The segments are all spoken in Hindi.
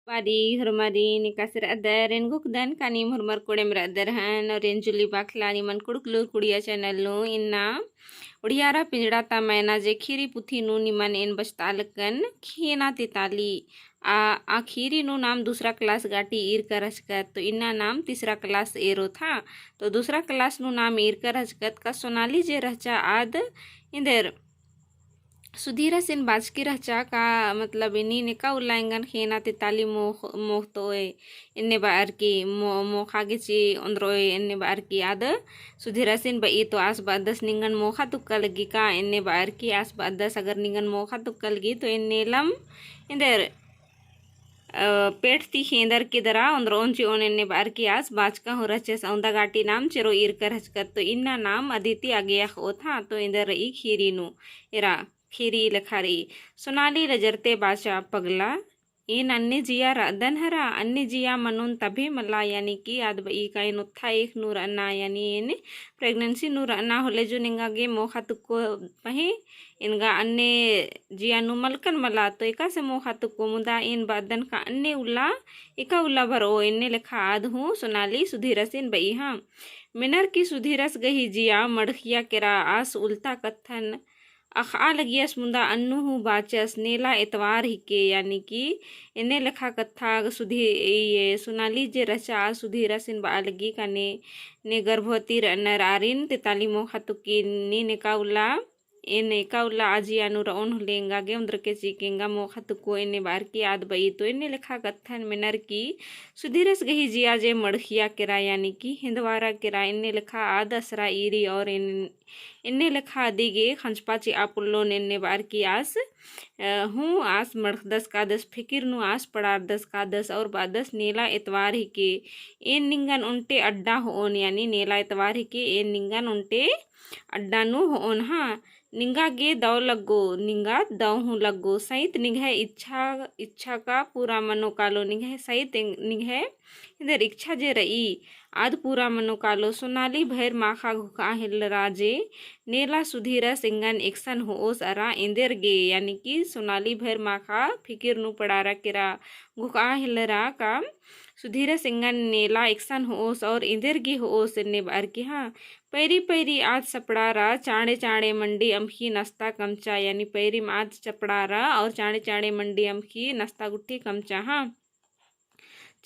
Padi hormari nikasir adar en gukdan kanim hormar kodem radarahan और en जुली बाखलानी मन कुड़कलू कुड़िया चैनल नु इन्ना उड़ियारा पिंजड़ा ता मैना जे खीरी पुथी नु निमन इन बस्तालकन खीना तिताली आ खीरी नु नाम दूसरा क्लास गाटी ईर कर हचकत तो इन्ना नाम तीसरा क्लास एरो था तो दूसरा क्लास नु नाम ईर कर हचकत का सोनाली जे रहचा आद इंदर सुधीरा सिन बाजकी रहचा का मतलब इन्हीं ने का उल्लांघन खेना तिताली मोह मोह तो इन्ने बार की मोखा गिची अंदरोय इन्ने बार की आद सुधीरा सिन बई तो आस बादस निंगन मोखा तुक्का लगी का इन्ने बार की आस बादस अगर निंगन मोखा तुक्का लगी तो इन्ने लम इंदर पेट ती खेंदर की दरा अंदर ओंची ओन इन्ने बार की आस बाचका हो रचे सौंदा गाटी नाम चिरो ईर कर हचकत तो इन्ना नाम अदिति आगे हो था तो इंदर ई खीरी नु इरा खीरी लखारी सोनाली रजरते बाचा पगला इन अन्य जिया रदन हरा अन्य जिया मनून तभी मला यानी कि आद बई का इन उत्था एक नूर अन्ना यानी इन प्रेगनेंसी नूर अन्ना होले जो निंगा गे मोखा तुक्को पहे इनगा अन्य जिया नु मलकन मला तो एका से मोखा तुक्को मुदा इन बादन का अन्य उल्ला एका उल्ला भरो इन्ने लेखा आद हूँ सोनाली सुधीरसिन बई हाँ मिनर की सुधीरस गही जिया मड़खिया केरा आस उल्टा कत्थन अखा लगियस मुंदा अन्नु हूँ बाचस नेला एतवार ही के यानी कि इन्हें लेखा कथा सुधी ये सोनाली जे रचा सुधीरा सिन बा लगी का ने गर्भवती नरारिन तिताली मोखा तुकी ने काउला इन काउला आजी अनुर ओन लेंगा गे उन्द्र के चीकेंगा मोखा तुको इन्ने बार की आद बई तो इन्ने लेखा कथन मिनर की सुधीरस गही जिया जे मड़खिया केरा यानी कि हिंदवारा केरा इन्ने लेखा आद असरा ईरी और इन्ने लेखा दिगे खंचपाची आपुल्लो निन्ने बार की आस हूँ आस मड़ख दस का दस फिकिर नु आस पड़ार दस का दस और बादस नेला इतवार ही के एन निंगन उनटे अड्डा होन यानी नेला इतवार ही के एन निंगन उनटे अड्डा नु होन हाँ निंगा गे दव लगो निंगा दव हूँ लगो सहित निगह इच्छा इच्छा का पूरा मनोकालो निगह सहित निगह इधर इच्छा जे रही आद पूरा मनोकालो सोनाली भैर माखा घुका हिल राजे नेला सुधीरा सिंगन एक्सन होस अरा इंदेर गे यानी कि सोनाली भैर माखा फिकिर नु पड़ारा किरा घुका हिलरा का सुधीरा सिंगन नेला एक्सन होस और इंदेर गे होस ने बार की हाँ पैरी पैरी आज सपड़ारा चाणे चाणे मंडी अमखी नस्ता कमचा यानी पैरी में आज चपड़ारा और चाणे चाणे मंडी अमखी नस्ता गुट्ठी कमचा हाँ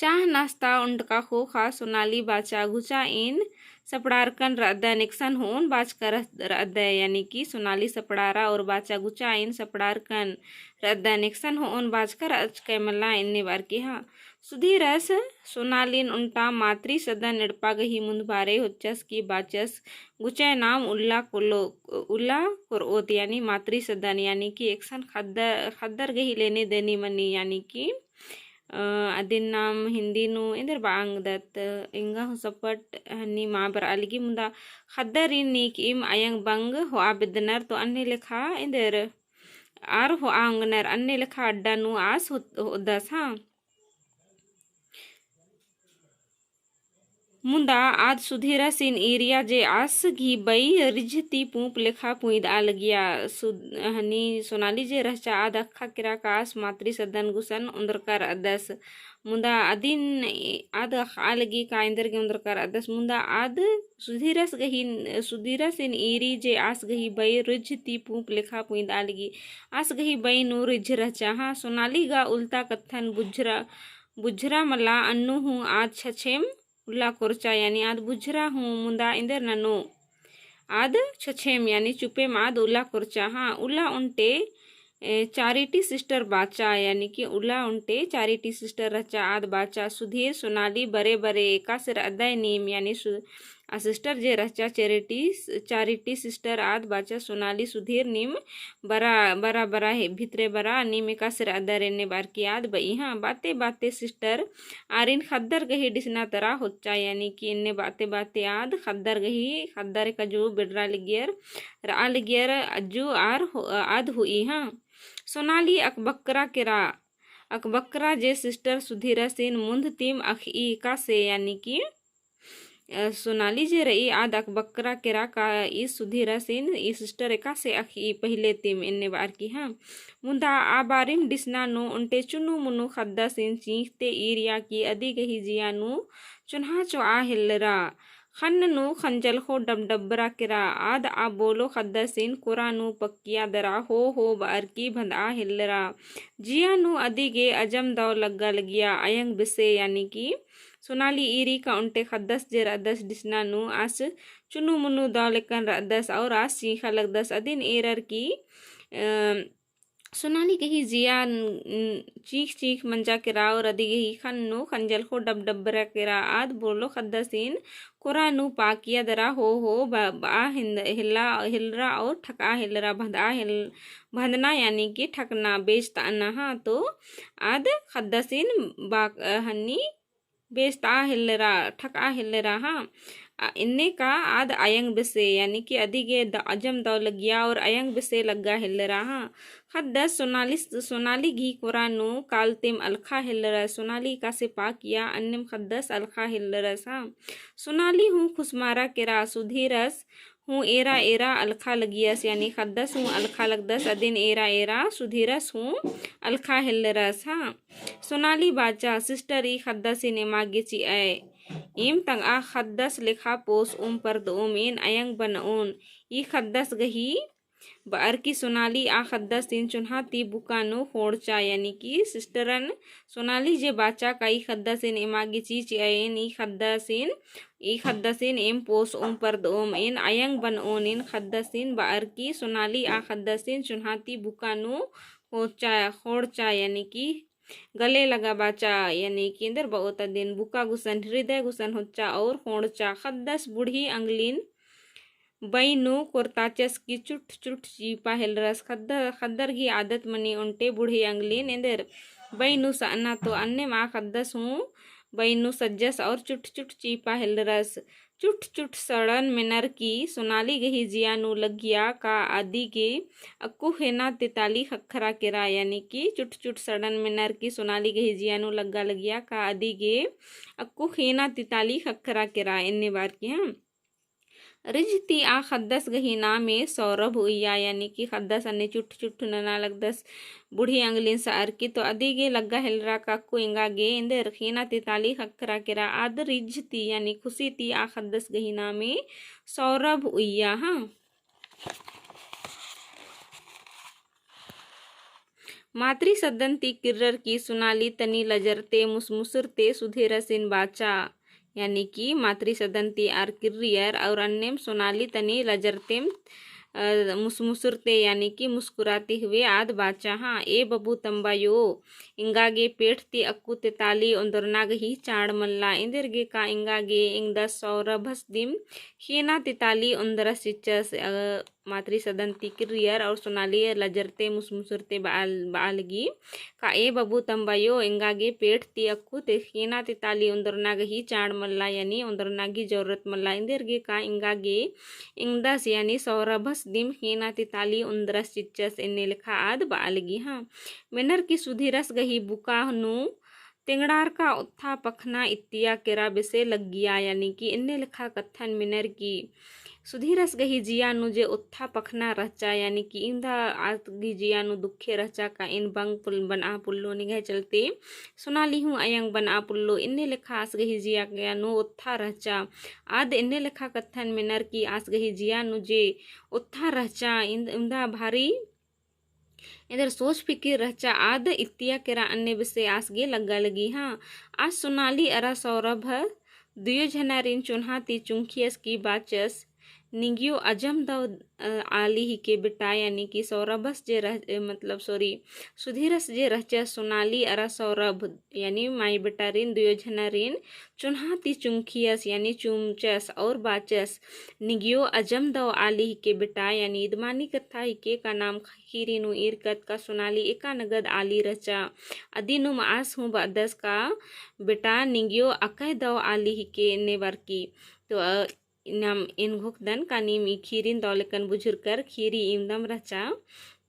चाह नाश्ता उंडका खोखा सोनाली बाचा घुचा इन सपड़ारकन रद्दा निक्सन होन बाच कर रद्दा यानी कि सोनाली सपड़ारा और बाचा गुचा इन सपड़ारकन रद्दा निक्सन होन बाच कर अच कैमला इन्ने बार की हाँ सुधीरस सोनालिन उल्टा मातृ सदन निड़पा गही मुंदबारे होचस की बाचस गुचा नाम उल्ला कोलो उल्ला कोरोत यानी मातृ सदन यानी कि एक्सन खद्दर खद्दर गही लेने देनी मनी यानी कि अदिन नाम हिंदी नु इंदर बांग दत इंगा हो सपट हनी माँ बर अलगी मुंदा खद्दर इन नीक इम अयंग बंग हो आबिदनर तो अन्य लेखा इंदर आर हो आंगनर अन्य लेखा अड्डा नु आस हो दस हाँ मुंदा आज सुधीरा सिन एरिया जे आस घी बई रिझती पूप लेखा पुईद आल गया हनी सोनाली जे रहचा आद अखा किरा का आस मातृ सदन गुसन उंदरकर अदस मुंदा अदिन आद आल गी का इंदर के उंदरकर अदस मुंदा आद सुधीरा सिन एरी जे आस गही बई रिझती पूप लेखा पुईद आल गी आस गही बई नु रिझ रहचा हाँ सोनाली गा उल्टा कथन बुझरा मला अन्नु हूँ आज छछेम उल्ला कोरचा यानी आद बुझरा हूँ मुंदा इंदर ननो आद छछेम यानी चुपेम आद उल्ला कोरचा हाँ उल्ला उनटे चारिटी सिस्टर बाचा यानी कि उल्ला उनटे चारिटी सिस्टर रचा आद बाचा सुधीर सोनाली बरे बरे एका सिर अदय नीम यानी सिस्टर जे रचा चारिटी सिस्टर आद बाचा सोनाली सुधीर नीम बरा बरा बरा है भितरे बरा नीम एका सिर अदय रेने बार की आद बई हाँ बाते बाते सिस्टर आरिन खद्दर गही डिसना तरा होच्चा यानी कि इन्ने बाते बाते आद खद्दर गही खद्दर का जो बिडरा लिगियर रा लिगियर अज्जू आद हुई हाँ सोनाली अकबकरा केरा अकबकरा जे सिस्टर सुधीरा सिन मुंद तीम अखी का से यानी कि सोनाली जे रई आद अक बकरा केरा का ई सुधीरा सिन ई सिस्टर एका से अखी पहले तिम इन्ने बार की हाँ मुंदा आ बारिम डिसना नु उनटे चुनु मुनु खद्दा सिन चीखते ईरिया की अदी गही जियानु चुन्हा चो आ हिल्लरा खन्नु खंजल खो डबडबरा केरा आद आ बोलो खद्दा सिन कुरानु पक्किया दरा हो बार की भंदा हिल्लरा जियानु अदी गे अजम दाव लग्गा लगिया अयंग बिसे यानी कि सोनाली ईरी का उनटे खद्दस जे रदस डिसनानु आस चुनु मुनु दावलेकन रदस और आस सीखा लगदस अदिन एरर की सोनाली कही जिया चीख चीख मंजा केरा और अदी गही खन्नु खंजल को डब डबरा केरा आद बोलो खद्दसीन कुरानु पाकिया दरा हो बा हिल्ला हिलरा और ठका हिलरा भंदा हिल भंदना यानी कि ठकना बेचता नहा तो आद खद्दसीन बा हन्नी बेचता हिल्लरा ठका हिल्लरा हाँ इन्ने का आद अयंग बिसे यानी कि अधिगे अजम दौ लगिया और अयंग बिसे लग्गा हिल्लरा हाँ खद्दस सोनाली घी कुरानु कालतिम अलखा हिल्लरा सोनाली का से पाकिया अन्यम खद्दस अलखा हिल्लरस हाँ सोनाली हूँ खुशमारा केरा सुधीरस हूँ एरा एरा अलखा लगियस यानी खद्दस हूँ अलखा लगदस अदिन एरा एरा सुधीरस हूँ अलखा हिल्लरस हाँ सोनाली बाचा सिस्टर ई खद्दसी ने मागिची ऐ इम तंग आ खद्दस लिखा पोस पर दोम इन अयंग बनऊन ई खद्दस गही बार की सोनाली आ खद्दस तीन चुन्हाती बुकानो फोड़चा यानी कि सिस्टरन सोनाली जे बाचा का ई खद्दसिन इमागी चीच अयन ई खद्दसिन इम पोस पर दोम इन अयंग बनऊन इन खद्दसिन बार की सोनाली आ खद्दसिन चुन्हाती बुकानो खोड़चा यानी कि गले लगा बाचा यानी कि इंदर बहुत दिन बुका गुसन हृदय गुसन होचा और खोड़चा खद्दस बूढ़ी अंगलिन बैनु कोरताचस की चुट चुट चीपा हिलरस खद्दर की आदत मनी उनटे बूढ़ी अंगलिन इंदर बैनु साना तो अन्य माँ खद्दस हूँ बैनु सज्जस और चुट चुट चीपा हिलरस चुट चुट सड़न मिनर की सोनाली गही जियानु लगिया का आदि के अक्कू हेना तिताली खखरा केरा यानी कि चुट चुट सड़न मिनर की सोनाली गही जियानु लग्गा लगिया का आदि के अक्कू हेना तिताली खखरा केरा इन्ने बार की हाँ रिजती आ खद्दस गही नामे सौरभ हुईया यानी कि खद्दस अन्य चुट चुट नना लगदस बूढ़ी अंगलिन सार की तो अदिगे लग्गा हिलरा काकू इंगा गे इंदे रखीना तिताली खखरा केरा आद रिजती यानी खुशी ती आ खद्दस गही नामे सौरभ हुईया हाँ मातृ सदन ती किर्रर की सुनाली तनी लजरते मुसमुसरते सुधेरसिन बाचा यानी कि मातृ सदंती आर किर्रियर और अन्यम सोनाली तनी लजरतेम मुसमुसुरते यानी कि मुस्कुराते हुए आद बाचा हाँ ए बबू तंबायो इंगागे पेट ती अक्कू तेताली उंदरनाग ही चाड़ मल्ला इंदरगे का इंगागे इंग सौरभस दिम खीना तिताली उंदर सिचस मातृ सदंती किरियर और सोनाली लजरते मुसमुसुरते बालगी का ए बबू तंबायो इंगागे पेट ती अक्कू ते खीना तिताली उंदरनाग ही चाड़ मल्ला यानी उंदरनागी जरूरत मल्ला इंदरगे का इंगागे इंगदस यानी सौरभस दिम खीना तिताली उंदरस चिच्चस इन्ने लिखा आद बालगी हाँ मिनर की सुधीरस गही बुका नु तिंगड़ार का उत्था पखना इत्तिया केरा बिसे लग गया यानी कि इन्ने लिखा कथन मिनर की सुधीरस गही जियानु जे उत्था पखना रचा यानी कि इंदा आतगी जियानु दुखे रचा का इन बंग पुल बना पुल्लो निगह चलते सोनाली हूँ अयंग बना पुल्लो इन्ने लिखा आस गही जिया गयानु उत्था रचा आद इन्ने लिखा कथन मिनर की आस गही जियानु जे उत्था रचा इंदा भारी इधर सोच फिकिर रचा आद इत्तिया केरा अन्य बिसे आसगे लग्गा लगी हाँ आज सोनाली अरा सौरभ दुयो झना रिन चुन्हा ती चुंखियस की बाचस निगियो अजम दव आली ही के बेटा यानी कि सौरभस जे मतलब सॉरी सुधीरस जे रहचा सोनाली अरा सौरभ यानी माई बेटा रिन दुयो झना रिन चुन्हा ती चुंखियस यानी चुमचस और बाचस निगियो अजम दव आली ही के बेटा यानी इदमानी कथा ही के का नाम खीरीनु इरकत का सोनाली एका नगद आली रचा अदिनुम आस हूँ बदस का बेटा निगियो अकय दव आली ही के नेवर की तो नाम इन घुकदन का नीम खीरिन दौलकन बुजुर्कर खीरी इमदम रचा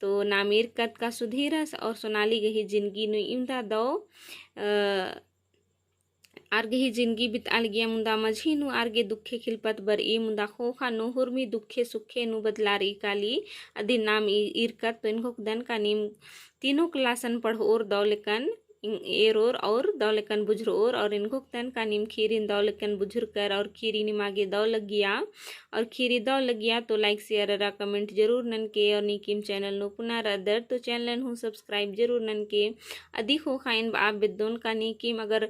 तो नामीर कद का सुधीरस और सोनाली गही जिंदगी नु इमदा दो आर्गे ही जिंदगी बिताल गया मुंदा मझी नु आर्गे दुखे खिलपत बर ई मुंदा खोखा नु हुरमी दुखे सुखे नु बदलारी काली अदि नाम इरकर तो इनको दन का नीम तीनों क्लासन पढ़ और दौलकन एरोर और दौलकन बुझर और इनको तन का नीम खीरिन दौलकन बुझर कर और खीरी निमागे दौ लग गया और खीरी दौ लग गया तो लाइक शेयर रा कमेंट जरूर नन के और निकिम चैनल नो पुनः अदर तो चैनल हूँ सब्सक्राइब जरूर नन के अधिक हो खाइन आप बिदोन का निकिम अगर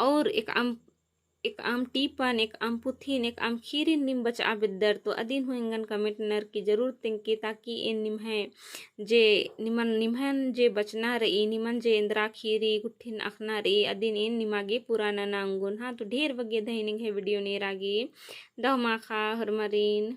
और एक आम टीपन एक आम पुथिन एक आम खीरिन निम बचा बिद्दर तो अदिन हुएंगन कमेंट नर की जरूर तिंके ताकि इन निम्हे जे निमन निम्हन जे बचना रही निमन जे इंद्रा खीरी गुठिन अखना रही अदिन इन निमागे पुराना नांगुन हाँ तो ढेर वगे दहिनिंग है वीडियो नेरागी दह माखा हरमरीन।